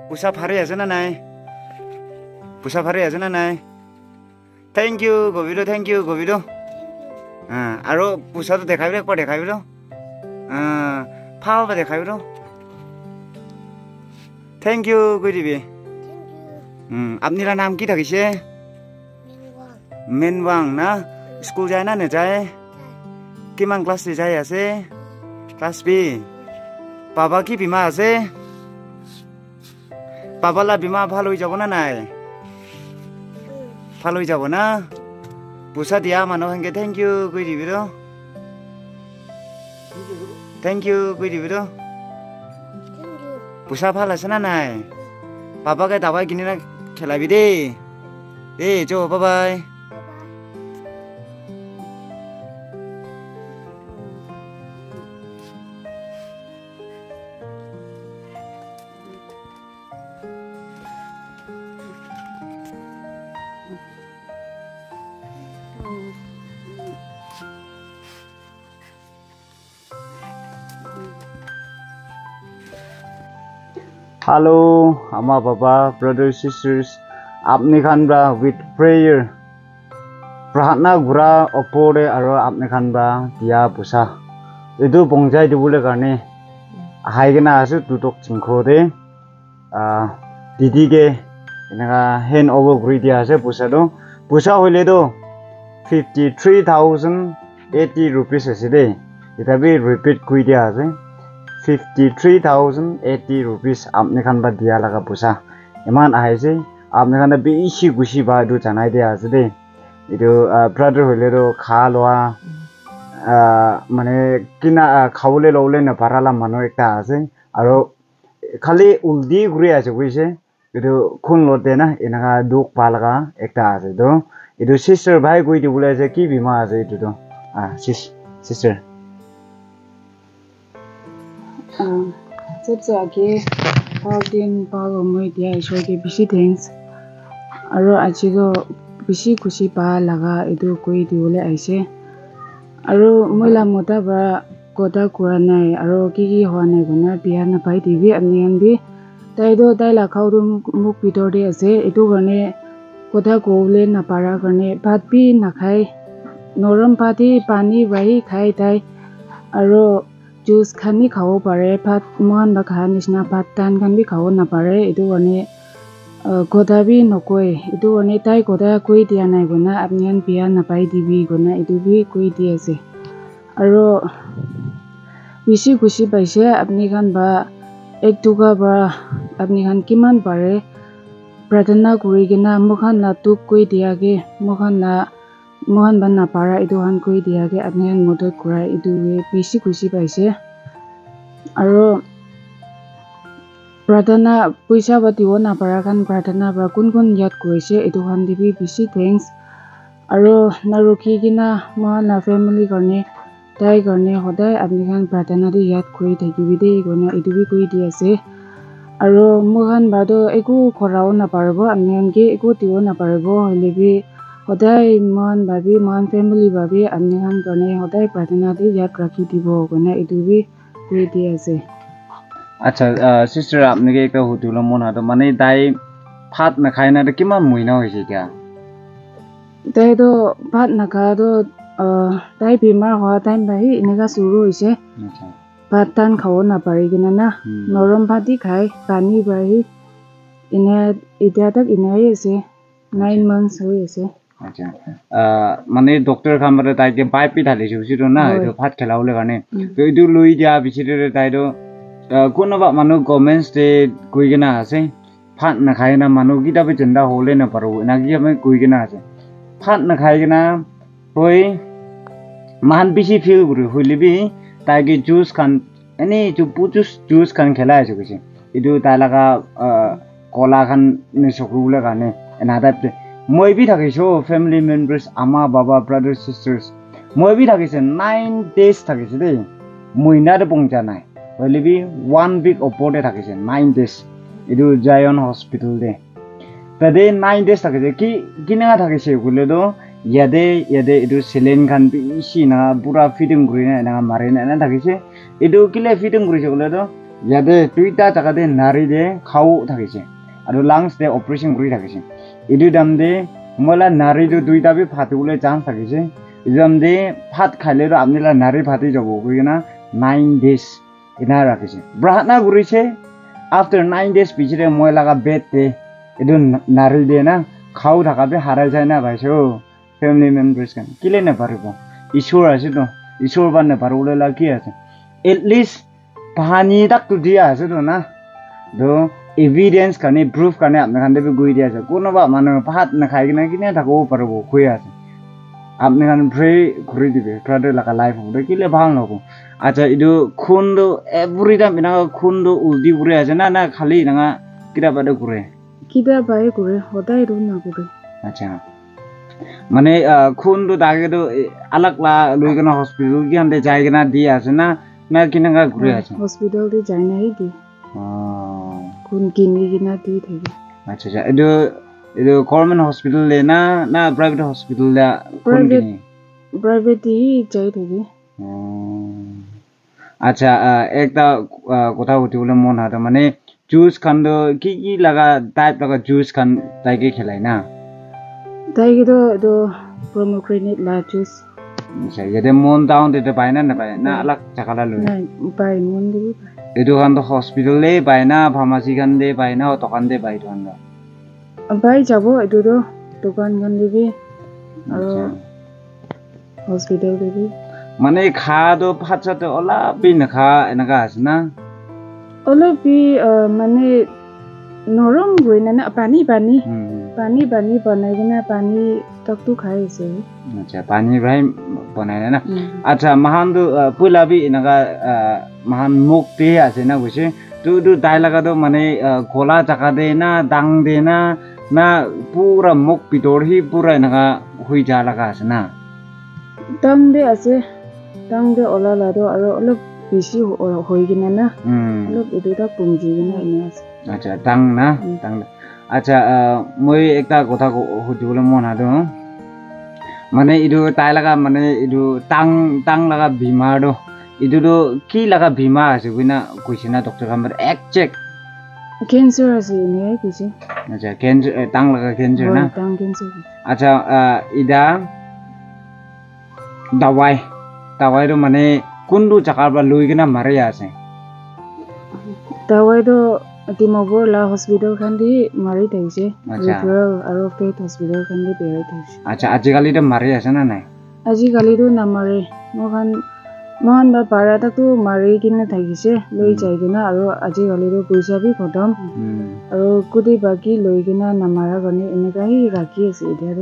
পুষা ফাৰে আছে না নাই পুষা ফাৰে আছে না নাই থ্যাংক ইউ গভীৰ আৰু পুষাটো দেখাবি একবাৰ দেখাবি ফাও দেখাবি থ্যাংক ইউ কৈ দিবি আপনাৰ নাম কি থাকিছে মেনৱাং না স্কুল যায় না নেযায় কিমান ক্লাছ যাই আছে ক্লাছ বি বাবা কি বীমা আছে বাবালা বীমা ভাল হৈ যাব না নাই ভাল হৈ যাব না পইচা দিয়া মানুহ সংগে থ্যাংক ইউ কৈ দিবি থ্যাংক ইউ কৈ দিবি পইচা ভাল আছে না নাই বাবাকে দাবাই কিনি না খেলাবি দেই চ বাবাই Hello, Amma Papa, brothers, sisters. Apni khanba with prayer. Prahna gura opore aro apni khanba dia pusa. Itu bongjai dibule karne. Haigena asu tutok chingkho de. Didi ke inaga hand over guri dia ase pusa do. Pusa hoile do 53,080 rupees ase de. Ita bi repeat kui dia ase. 53,080 rupees apne khan ba dia laga pusa iman ahise apne khan bi ishi gushi ba du janai dia ase de idu brother hoile ro kha loa mane kina khawle lole na parala mano ekta ase aro khali uldi guri ase buise idu khun lote na enaga duk palaga ekta ase do idu sister bhai goi di bule ase ki bima ase idu do sister सबसे आगे दिन पागो मैं दिया ईश्वर के बिशी thanks और आज को बिशी खुशी पा लगा इधर कोई दिवले ऐसे और महिला मोटा बड़ा कोटा कुराना है और की हुआ नहीं गुना बिहार न पाई टीवी अन्यन भी ताइदो ताइ लाखाव तो मुख पिटर दे ऐसे इधर करने कोटा कोवले न पारा करने भात भी न खाए नरम पाती पानी वही खाए ताई और juice khan bi khabo pare phat mon ba kha nisna phat tan khan bi khabo na pare edu ane goda bi nokoi edu ane tai goda koi dia nai gona apnian pia na pai dibi gona edu bi koi dia ase aro bishi kushi paise apni khan ba ek tuga ba apni khan kiman pare pradhana kuri gena mokhan na tuk koi dia ge mokhan na mohan banna para idu han koi dia ge apnian modot kura idu we bishi kushi paise aro pradhana puisa bati ona para kan pradhana ba kun yat koise idu han dibi bishi thanks aro narukhi gina mohan na family karne tai karne hodai apni khan pradhana di yat koi thakibi de gona idu bi koi dia ase aro mohan ba do egu khorao na parbo apnian ge egu tiwo na parbo holebi hodai mon babi mon family babi apni khan karne hodai pradhana di yat rakhi dibo gona idu bi koi dia ase আচ্ছা sister আপনাকে একটা হুতুল মন হাতো মানে তাই ভাত না খায় না তো কিমান মহিনা হয়েছে এতিয়া তাই তো ভাত না খায় তো তাই বেমাৰ হোৱা টাইম বাহি এনেকা শুৰু হয়েছে ভাত টান খাব নাপাৰি কিনা না নৰম ভাতি খায় পানী বাহি এনে এতিয়া তাক এনেই আছে 9 months হৈ আছে আচ্ছা মানে ডক্টৰ খামৰে তাইকে পাইপ ঢালিছে উচিত না এইটো ভাত খেলাবলৈ কাৰণে তো এইটো লৈ দিয়া বিচিৰে তাইটো কোনোবা মানুহ গভৰ্ণমেণ্ট ষ্টেট গৈ কিনা আছে ভাত নাখায় না মানুহ কিতাপে চিন্তা হ'লে নাপাৰো এনাকি আমি গৈ কিনা আছে ভাত নাখায় কিনা হৈ মান বেছি ফিল কৰি হলিবি তাইকে জুচ খান এনে জুচ খান খেলাই আছে কৈছে এইটো তাই লগা কলা খান চকুবলৈ কাৰণে এনা টাইপ মই বি থাকিছো ফেমিলি মেম্বাৰ্ছ আমা বাবা ব্ৰাদাৰ সিষ্টাৰ্ছ মই বি থাকিছে 9 days থাকিছে দেই মহিনাতে পঞ্চা নাই হলিবি 1 week ওপৰতে থাকিছে 9 days এইটো জায়ন হস্পিটেল দে তাতে 9 days থাকিছে কি কিনা থাকিছে কলে তো ইয়াদে এইটো সেলেন খান বেছি না পুৰা ফিটিং কৰি না মাৰে না থাকিছে এইটো কিলে ফিটিং কৰিছে কলে তো ইয়াতে দুইটা জায়গাতে নাৰী দে খাও থাকিছে আৰু লাংস দে অপাৰেশন কৰি থাকিছে ইদু দাম দে মলা নারী দু দুইটা বি ফাটিবলে চান্স থাকিছে ইদাম দে ফাট খাইলে আপনিলা নারী ফাটি যাব কইনা 9 days ইনা ৰাখিছে ব্ৰাহনা কৰিছে after 9 days পিছৰে মই লাগা বেড দে ইদু নারী দে না খাও থাকাবে হারাই যায় না ভাইছো ফ্যামিলি মেম্বার্স কান কিলে না পারবো ঈশ্বর আছে তো ঈশ্বর বানে পারবলে লা কি আছে at least পানি তাক তো দিয়া আছে তো না দো evidence কানে proof কানে আপনি খান দেবে গই দিয়া আছে কোনোবা মানে ভাত না খাই কিনা কিনে থাকো পারবো কই আছে আপনি খান প্রে করে দিবে প্রাডে লাগা লাইফ হবে কিলে ভাল নবো আচ্ছা ইদু খুন্দ এভরি টাইম না খুন্দ উলদি করে আছে না না খালি না কিরা বাদে করে কিবা বাই করে হদাই রু না করে আচ্ছা মানে খুন্দ দাগে তো আলাকলা লই কেন হসপিটাল কি আনতে যাই কেনা দি আছে না না কিনা ঘুরে আছে হসপিটাল দি যাই নাই দি কোন কিনি কিনা দি থাকে আচ্ছা আচ্ছা এটো এটো গভর্নমেন্ট হসপিটাল লে না না প্রাইভেট হসপিটাল লে কোন কিনি প্রাইভেট দি যাই থাকে আচ্ছা একটা কথা হতিবলে মন হাতে মানে জুস খান তো কি লাগা টাইপ লাগা জুস খান তাইকে খেলাই না তাইকে তো pomegranate la juice আচ্ছা এতে মন ডাউন দিতে পায় না পায় না আলাক চাকালা লই না পাই মন দি এটো খান তো হসপিটাল লে পায় না ফার্মাসি খান দে পায় না দোকান দে পায় দোকান দা পাই যাব এটো তো দোকান খান দিবি আৰু হসপিটাল দিবি মানে খা তো ফাটসাতে ওলা পিন খা এনেকা আছে না অলপি মানে নরম গই না পানি পানি বনাই কিনা পানি টকটো খাই আছে আচ্ছা পানি ভাই বনাই না আচ্ছা মাহান তো পুলাবি এনেকা মাহান মুখ তে আছে না কইছে তো দাই লাগা তো মানে গোলা চাকা দে না দাং দে না না পুরা মুখ পিতর হি পুরা এনেকা হই যা লাগা আছে না দাং দে আছে দাং দে ওলা লাদো আৰু অলপ বেছি হই কিনা না অলপ এটোটা পুঞ্জি কিনা এনে আছে আচ্ছা দাং না দাং আচ্ছা মই একটা কথা হতিবলে মন হাদো মানে ইদু তাই লাগা মানে ইদু টাং লাগা বিমার দো ইদু তো কি লাগা বিমা আছে কইনা কইছে না ডক্টর কামার এক চেক ক্যান্সার আছে নে কইছে আচ্ছা ক্যান্সার টাং লাগা ক্যান্সার না টাং ক্যান্সার আচ্ছা ইদা দাওয়াই তো মানে কোনটো জায়গাৰ পৰা লৈ কিনা মাৰি আছে দাওয়াই তো ডিমগৰ লা হসপিটাল খান দি মাৰি থাকিছে ৰেফাৰেল আৰু ফেট হসপিটাল খান দি বেৰাই থাকিছে আচ্ছা আজিকালি তো মাৰি আছে না নাই আজিকালি তো নামাৰে মহান বা পাৰা তাকো মাৰি কিনে থাকিছে লৈ যাই কিনা আৰু আজিকালি তো পইচা বি খতম আৰু কুদি বাকি লৈ কিনা নামাৰা কাৰণে এনেকাই ৰাখি আছে এতিয়া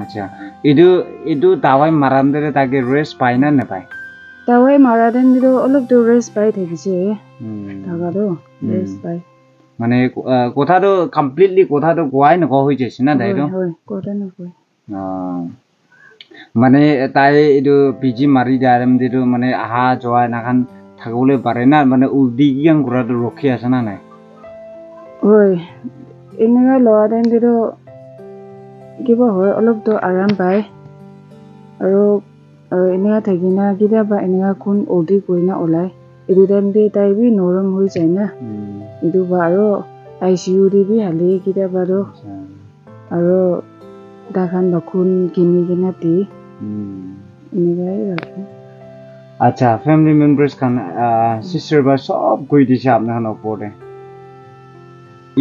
আচ্ছা ইদু দাৱাই মাৰান্দৰে তাকে ৰেষ্ট পায় না নাপায় দাৱাই মাৰাদেন দিও অলপ তো ৰেষ্ট পাই থাকিছে থাকাটো ৰেষ্ট পাই মানে কথাটো কমপ্লিটলি কথাটো কোৱাই নকওঁ হৈ যাইছে না দাইটো হয় কথা নকয় মানে তাই এইটো পিজি মাৰি দিয়াম দিটো মানে আহা যোৱা নাখান থাকিবলৈ পাৰে না মানে উদি কিয়াং কৰাটো ৰখি আছে না নাই হয় এনেকা লোৱা টাইম দিটো কিবা হয় অলপ তো আৰাম পায় আৰু এনেকা থাকি না কেতিয়াবা এনেকা কোন উদি কৰি না ওলাই এইটো টাইম দি তাই বি নৰম হৈ যায় না এইটো বা আৰু ICU দি বি হালি কেতিয়াবা আৰু দাখান বাখুন কিনি কিনা দি এনেকাই ৰাখে আচ্ছা ফ্যামিলি মেম্বার্স খান সিস্টার বা সব কই দিছে আপনার ওপরে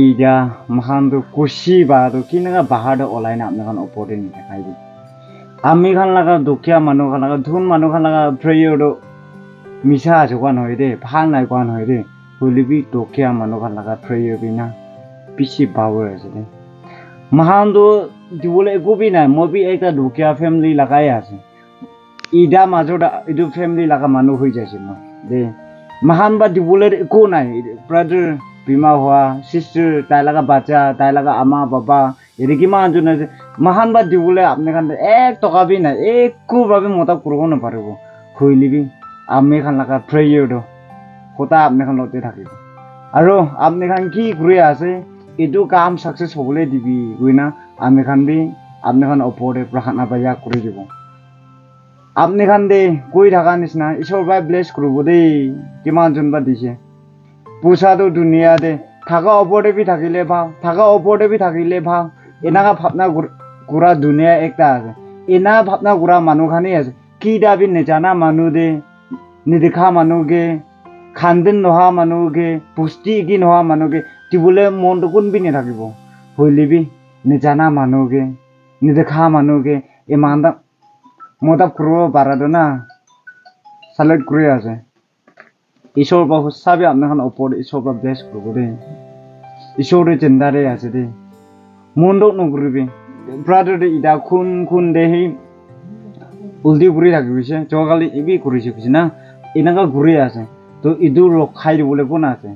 ইয়া মাখান তো খুশি বা তো কিনা বাহার ওলাই না আপনার ওপরে নি দেখাই দি আমি খান লাগা দুখিয়া মানুষ খান লাগা ধুন মানুষ খান লাগা প্রেয়ার মিছা আছে কোন হয় দে ভাল নাই কোন হয় দে হলিবি দুখিয়া মানুষ খান লাগা প্রেয়ার বিনা পিছি পাওয়ার আছে দে মাখান তো দিবলে একোবি নাই মবি একটা দুখিয়া ফ্যামিলি লাগাই আছে ইদা মাজত ইদু ফ্যামিলি লাগা মানুষ হৈ যাইছে মই দে মাহান বা দিবলে একো নাই ব্রাদার বিমা হওয়া সিস্টার তাই লাগা বাচ্চা তাই লাগা আমা বাবা এর কি মান জন আছে মাহান বা দিবলে আপনি খান এক টাকা বি নাই একো ভাবে মতা করব না পারব হইলিবি আমি খান লাগা প্রেয়ার দো কথা আপনি খান লতে থাকিব আৰু আপনি খান কি ঘুরে আছে এটু কাম সাকসেস হবলে দিবি কইনা আমি খান বি আপনি খান ওপরে প্রাখানা বায়া করে দিব আপনি খান দে কই থাকা নিচিনা ঈশ্বর ভাই ব্লেস করব দেই কিমান জন বা দিছে পুষাটো দুনিয়া দে থাকা ওপৰতে বি থাকিলে ভাল থাকা ওপৰতে বি থাকিলে ভাল এনেকা ভাবনা গুৰা দুনিয়া একটা আছে এনা ভাবনা গুৰা মানুহখানি আছে কি দাবি নেজানা মানুহ দে নেদেখা মানুহকে খানদিন নোহোৱা মানুহকে পুষ্টি কি নোহোৱা মানুহকে দিবলৈ মনটো কোনবি নাথাকিব হলিবি নেজানা মানুহকে নেদেখা মানুহকে ইমান দাম মতাব কৰিব পাৰাটো না চালেক্ট কৰি আছে ঈশ্বৰৰ পৰা চাবি আপনাখান ওপৰত ঈশ্বৰৰ পৰা ব্লেছ কৰিব দেই ঈশ্বৰে জিন্দাৰে আছে দেই মনটোক নকৰিবি ব্ৰাদাৰ দে ইটা খুন দে সেই উল্টি ঘূৰি থাকিবিছে যোৱাকালি এবি কৰিছে কৈছে না এনেকুৱা ঘূৰি আছে তো ইটো ৰখাই দিবলৈ কোন আছে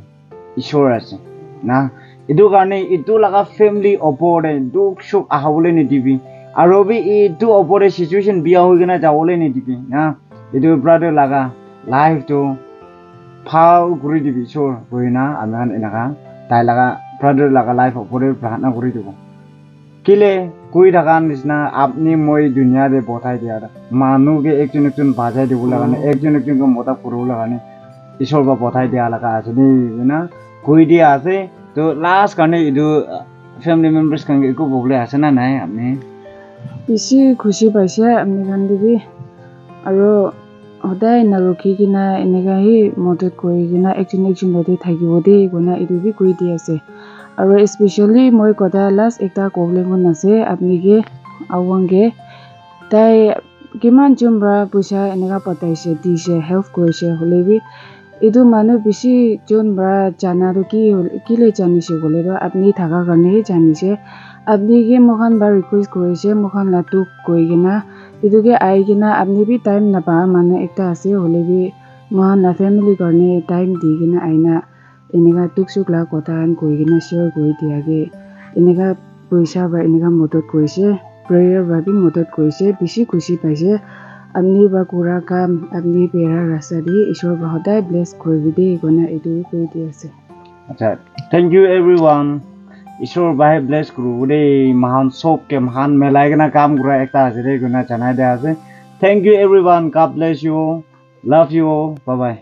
ঈশ্বৰ আছে না এইটো কাৰণে ইটো লগা ফেমিলি ওপৰতে দুখ সুখ আহাবলৈ নিদিবি আৰু বি এইটো ওপৰতে চিটুৱেশ্যন বিয়া হৈ কিনে যাবলৈ নিদিবি না এইটো ব্ৰাদাৰ লগা লাইফটো ভাল কৰি দিবি ঈশ্বৰ গৈ না আমি এনেকুৱা তাই লগা ব্ৰাদাৰ লগা লাইফ ওপৰতে প্ৰাৰ্থনা কৰি দিব কেলে কৈ থকাৰ নিচিনা আপুনি মই দুনিয়াতে পঠাই দিয়া মানুহকে একজন বাজাই দিবলৈ কাৰণে একজনকে মতাব কৰিবলৈ কাৰণে ঈশ্বৰৰ পৰা পঠাই দিয়া লগা আছে দেই না কৈ দিয়া আছে তো লাষ্ট কাৰণে এইটো ফেমিলি মেম্বাৰ্ছ কাৰণে একো প্ৰব্লেম আছে না নাই আপুনি বেছি খুচি পাইছে আমি কান্দিবি আৰু সদায় নৰখি কিনা এনেকুৱা সি মদত কৰি কিনা একজন লগতে থাকিব দেই কোনা এইটো বি কৈ দি আছে আৰু স্পেচিয়েলি মই কথা লাষ্ট একটা প্ৰব্লেম আছে আপুনিকে আৱাংগে তাই কিমান জুমৰা পইচা এনেকুৱা পঠাইছে দিছে হেল্প কৰিছে হ'লেবি এইটো মানুহ বেছি জুমৰা জানাটো কিলে জানিছে ক'লেতো আপুনি থকাৰ কাৰণেহে জানিছে আপুনিকে মোখান বা ৰিকুৱেষ্ট কৰিছে মোখান লাটোক কৈ কিনা এইটোকে আহি কিনা আপুনি বি টাইম নাপা মানুহ একটা আছে হ'লেবি মোখান ফেমিলিৰ কাৰণে টাইম দি কিনা আইনা এনেকুৱা দুখ চুখ লগা কথা কৈ কিনা শ্বেয়াৰ কৰি দিয়াকে এনেকুৱা পইচা বা এনেকুৱা মদত কৰিছে প্ৰেয়াৰ বা বি মদত কৰিছে বেছি খুচি পাইছে আপুনি বা কৰা কাম আপুনি পেৰা ৰাস্তা দি ঈশ্বৰৰ পৰা সদায় ব্লেছ কৰিবি দেই কোনা এইটো কৈ দি আছে আচ্ছা থেংক ইউ এভৰিৱান ঈশ্বৰ বাহে ব্লেছ কৰিব দেই মহান চবকে মহান মেলাই কিনা কাম কৰা একটা আছে দেই কোনা জনাই দিয়া আছে thank you everyone God bless you love you bye by